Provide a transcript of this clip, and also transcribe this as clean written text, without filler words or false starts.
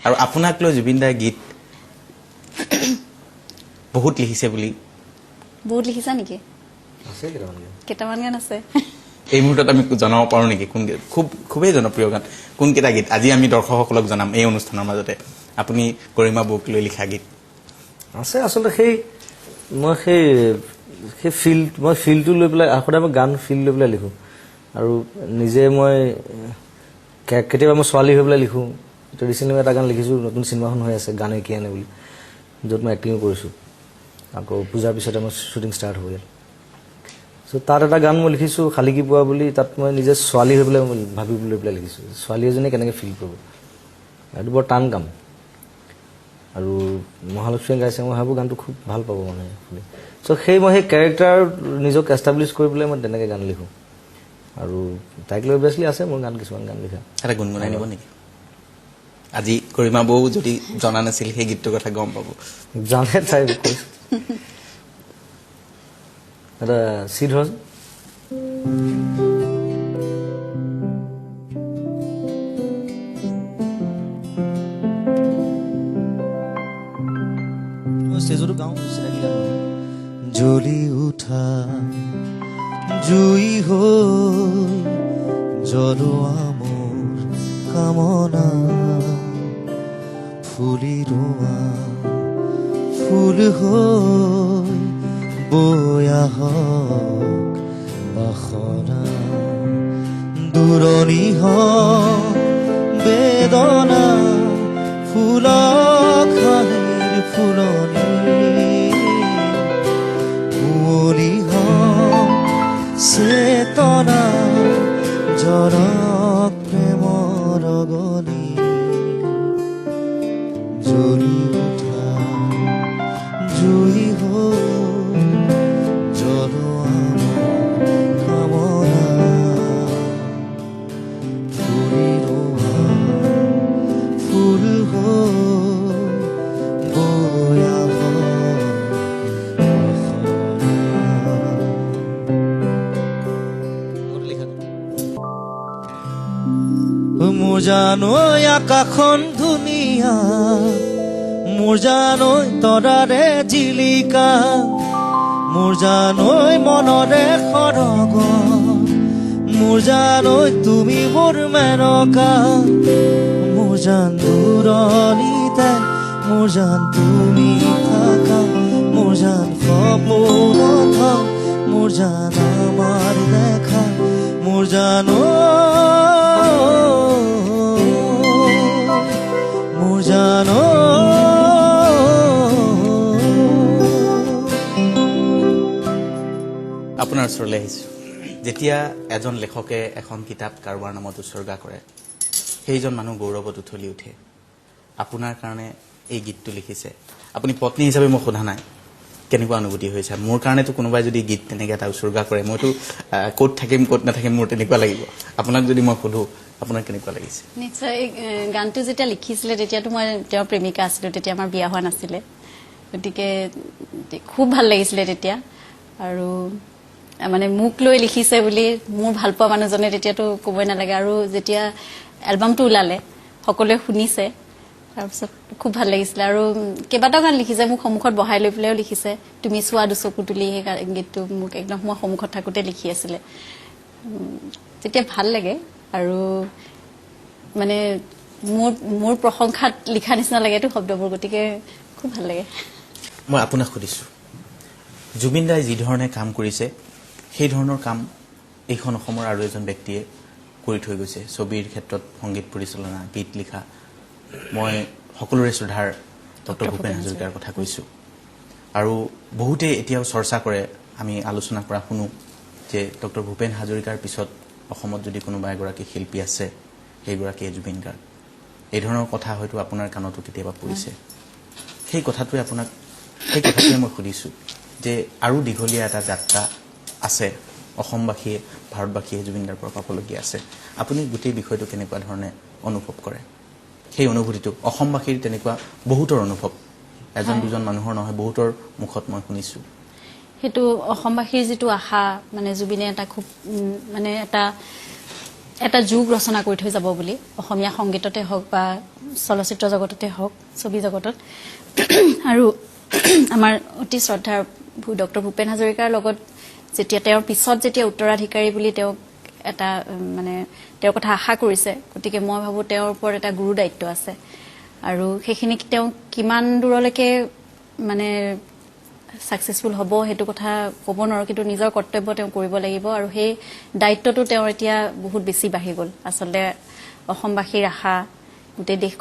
আৰু আপোনাক লৈ জুবিন দাই গীত বহুত লিখিছে বুলি বহুত লিখিছা নেকি আছে কেইটামান গান আছে এই মুহূৰ্তত আমি জনাব পাৰো নেকি কোন খুবেই জনপ্ৰিয় গান কোনকেইটা গীত আজি আমি দৰ্শকসকলক জনাম এই অনুষ্ঠানৰ মাজতে আপুনি গৰিমা বৌক লৈ লিখা গীত আছে আচলতে সেই ফিল্ডটো লৈ পেলাই সদায় মই গান ফিল্ড লৈ পেলাই লিখোঁ আৰু নিজে মই কেতিয়াবা মই ছোৱালী হৈ পেলাই লিখোঁ ৰিচেণ্টলি এটা গান লিখিছোঁ নতুন চিনেমাখন হৈ আছে গানে কি আনে বুলি য'ত মই এক্টিঙো কৰিছোঁ আকৌ পূজাৰ পিছতে মোৰ শ্বুটিং ষ্টাৰ্ট হৈ গ'ল চ' তাত এটা গান মই লিখিছোঁ শালিকি পোৱা বুলি তাত মই নিজে ছোৱালী হৈ পেলাই মই ভাবি লৈ পেলাই লিখিছোঁ ছোৱালী এজনীয়ে কেনেকৈ ফিল কৰিব এইটো বৰ টান কাম আৰু মহালক্ষ্মীয়ে গাইছে মই ভাবোঁ গানটো খুব ভাল পাব মানে শুনি চ' মই সেই কেৰেক্টাৰ নিজক এষ্টাব্লিছ কৰি পেলাই মই তেনেকৈ গান লিখোঁ আৰু তাইক লৈ অভিয়াছলি আছে মোৰ গান কিছুমান গান লিখা এটা গুণগুণাই নিব নেকি আজি গৰিমা বৌ যদি জনা নাছিল সেই গীতটোৰ কথা গম পাব জানে তাই কৈছোঁ এটা চিট হয় ষ্টেজতো গাওঁ চিনাকি গান জ্বলি উঠা জুই হৈ জ্বলোৱা মোৰ কামনা ফুলি ৰোৱা ফুল হৈ বৈ আহক বাসনা দূৰণি হওক বেদনা ফুলক হাঁহিৰ ফুলনি কুঁৱলী হওক চেতনা জনক প্ৰেমৰ অগনি জ্বলি উঠা জুই হৈ জ্বলোৱা কামনা ফুলি ৰোৱা ফুল হৈ বৈ মোৰ জানৈ আকাশখন ধুনীয়া মোৰ জানৈ তৰাৰে জিলিকা মোৰ জানৈ মনৰে সৰগ মোৰ জানৈ তুমি মোৰ মেনকা মোৰ জান দূৰণিতে মোৰ জান তুমি থাকা মোৰ জান সপোনত মোৰ জান আমাৰ দেখা মোৰ জানৈ মোৰ জানৈ আপোনাৰ ওচৰলৈ আহিছোঁ যেতিয়া এজন লেখকে এখন কিতাপ কাৰোবাৰ নামত উৎসৰ্গা কৰে সেইজন মানুহ গৌৰৱত উঠলি উঠে আপোনাৰ কাৰণে এই গীতটো লিখিছে আপুনি পত্নী হিচাপে মই সোধা নাই কেনেকুৱা অনুভূতি হৈছে মোৰ কাৰণেতো কোনোবাই যদি গীত তেনেকৈ এটা উৎসৰ্গা কৰে মইতো ক'ত থাকিম ক'ত নাথাকিম মোৰ তেনেকুৱা লাগিব আপোনাক যদি মই সোধোঁ আপোনাৰ কেনেকুৱা লাগিছে নিশ্চয় গানটো যেতিয়া লিখিছিলে তেতিয়াতো মই তেওঁৰ প্ৰেমিকা আছিলোঁ তেতিয়া আমাৰ বিয়া হোৱা নাছিলে গতিকে খুব ভাল লাগিছিলে তেতিয়া আৰু মানে মোক লৈ লিখিছে বুলি মোৰ ভাল পোৱা মানুহজনে তেতিয়াতো ক'বই নালাগে আৰু যেতিয়া এলবামটো ওলালে সকলোৱে শুনিছে তাৰপিছত খুব ভাল লাগিছিলে আৰু কেইবাটাও গান লিখিছে মোক সন্মুখত বহাই লৈ পেলাইও লিখিছে তুমি চোৱা দুচকু তুলি সেই গীতটো মোক একদম মই সন্মুখত থাকোঁতে লিখি আছিলে তেতিয়া ভাল লাগে আৰু মানে মোৰ প্ৰশংসাত লিখা নিচিনা লাগে এইটো শব্দবোৰ গতিকে খুব ভাল লাগে মই আপোনাক সুধিছোঁ জুবিন দাই যি ধৰণে কাম কৰিছে সেই ধৰণৰ কাম এইখন অসমৰ আৰু এজন ব্যক্তিয়ে কৰি থৈ গৈছে ছবিৰ ক্ষেত্ৰত সংগীত পৰিচালনা গীত লিখা মই সকলোৰে শ্ৰদ্ধাৰ ডক্টৰ ভূপেন হাজৰিকাৰ কথা কৈছোঁ আৰু বহুতে এতিয়াও চৰ্চা কৰে আমি আলোচনা কৰা শুনো যে ডক্টৰ ভূপেন হাজৰিকাৰ পিছত অসমত যদি কোনোবা এগৰাকী শিল্পী আছে সেইগৰাকীয়ে জুবিন গাৰ্গ এই ধৰণৰ কথা হয়তো আপোনাৰ কাণতো কেতিয়াবা পৰিছে সেই কথাটোৱে মই সুধিছোঁ যে আৰু দীঘলীয়া এটা যাত্ৰা আছে অসমবাসীয়ে ভাৰতবাসীয়ে জুবিন গাৰ্গৰ পৰা পাবলগীয়া আছে আপুনি গোটেই বিষয়টো কেনেকুৱা ধৰণে অনুভৱ কৰে সেই অনুভূতিটো অসমবাসীৰ তেনেকুৱা বহুতৰ অনুভৱ এজন দুজন মানুহৰ নহয় বহুতৰ মুখত মই শুনিছোঁ সেইটো অসমবাসীৰ যিটো আশা মানে জুবিনে এটা খুব মানে এটা এটা যুগ ৰচনা কৰি থৈ যাব বুলি অসমীয়া সংগীততে হওক বা চলচ্চিত্ৰ জগততে হওক ছবি জগতত আৰু আমাৰ অতি শ্ৰদ্ধাৰ ডক্টৰ ভূপেন হাজৰিকাৰ লগত যেতিয়া তেওঁৰ পিছত যেতিয়া উত্তৰাধিকাৰী বুলি তেওঁক এটা মানে তেওঁৰ কথা আশা কৰিছে গতিকে মই ভাবো তেওঁৰ ওপৰত এটা গুৰু দায়িত্ব আছে আৰু সেইখিনি তেওঁ কিমান দূৰলৈকে মানে সাকসেসফুল হ'ব হেতু কথা ক'ব নোৱাৰো কিন্তু নিজৰ কৰ্তব্য তেওঁ কৰিব লাগিব আৰু সেই দায়িত্বটো তেওঁ এতিয়া বহুত বেছি বাঢ়ি গ'ল আচলতে অসমবাসীৰ আশা গোটেই দেশ